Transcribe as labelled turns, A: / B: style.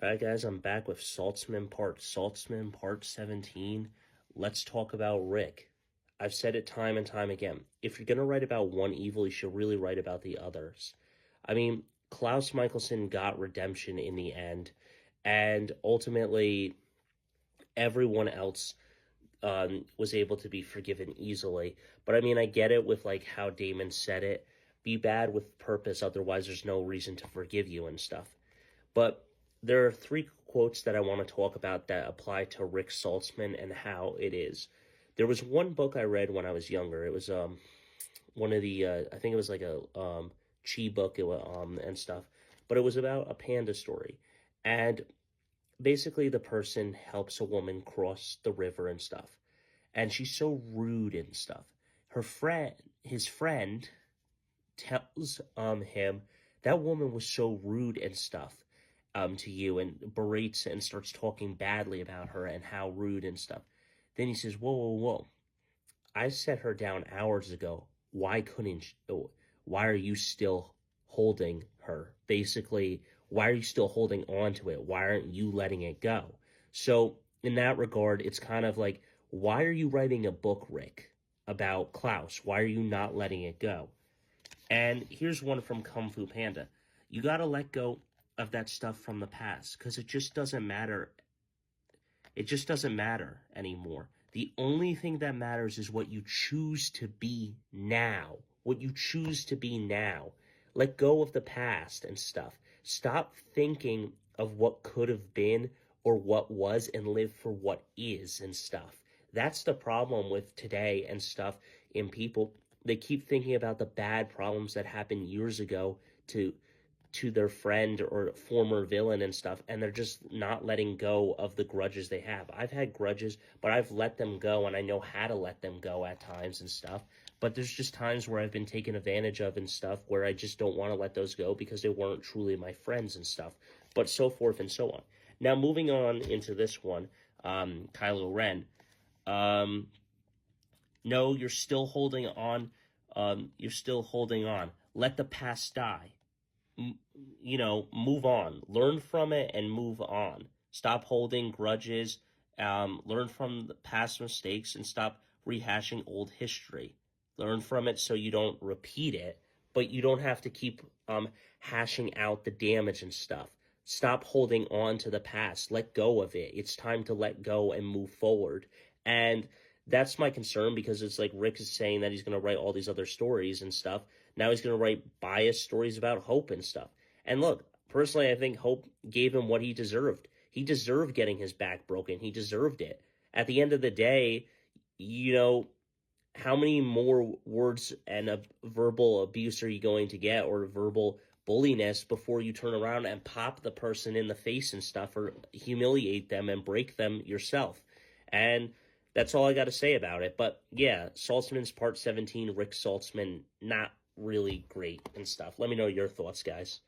A: Alright guys, I'm back with Saltzman part 17. Let's talk about Rick. I've said it time and time again. If you're going to write about one evil, you should really write about the others. I mean, Klaus Michelson got redemption in the end, and ultimately everyone else was able to be forgiven easily. But I mean, I get it with like how Damon said it. Be bad with purpose, otherwise there's no reason to forgive you and stuff. But there are three quotes that I want to talk about that apply to Rick Saltzman and how it is. There was one book I read when I was younger. It was one of the I think it was like a chi book and stuff, but it was about a panda story, and basically the person helps a woman cross the river and stuff, and she's so rude and stuff. His friend, tells him that woman was so rude and stuff to you, and berates and starts talking badly about her and how rude and stuff. Then he says, whoa, whoa, whoa. I set her down hours ago. Why are you still holding her? Basically, why are you still holding on to it? Why aren't you letting it go? So in that regard, it's kind of like, why are you writing a book, Rick, about Klaus? Why are you not letting it go? And here's one from Kung Fu Panda. You got to let go of that stuff from the past, because it just doesn't matter. It just doesn't matter anymore. The only thing that matters is what you choose to be now. What you choose to be now. Let go of the past and stuff. Stop thinking of what could have been or what was, and live for what is and stuff. That's the problem with today and stuff in people. They keep thinking about the bad problems that happened years ago to their friend or former villain and stuff, and they're just not letting go of the grudges they have. I've had grudges, but I've let them go, and I know how to let them go at times and stuff. But there's just times where I've been taken advantage of and stuff where I just don't want to let those go because they weren't truly my friends and stuff, but so forth and so on. Now, moving on into this one, Kylo Ren. No, you're still holding on. You're still holding on. Let the past die. Move on. Learn from it and move on. Stop holding grudges. Learn from the past mistakes and stop rehashing old history. Learn from it so you don't repeat it, but you don't have to keep hashing out the damage and stuff. Stop holding on to the past. Let go of it. It's time to let go and move forward. And that's my concern, because it's like Rick is saying that he's going to write all these other stories and stuff. Now he's going to write biased stories about Hope and stuff. And look, personally, I think Hope gave him what he deserved. He deserved getting his back broken. He deserved it. At the end of the day, how many more words and verbal abuse are you going to get, or verbal bulliness, before you turn around and pop the person in the face and stuff, or humiliate them and break them yourself? And that's all I got to say about it. But yeah, Saltzman's part 17, Rick Saltzman, not really great and stuff. Let me know your thoughts, guys.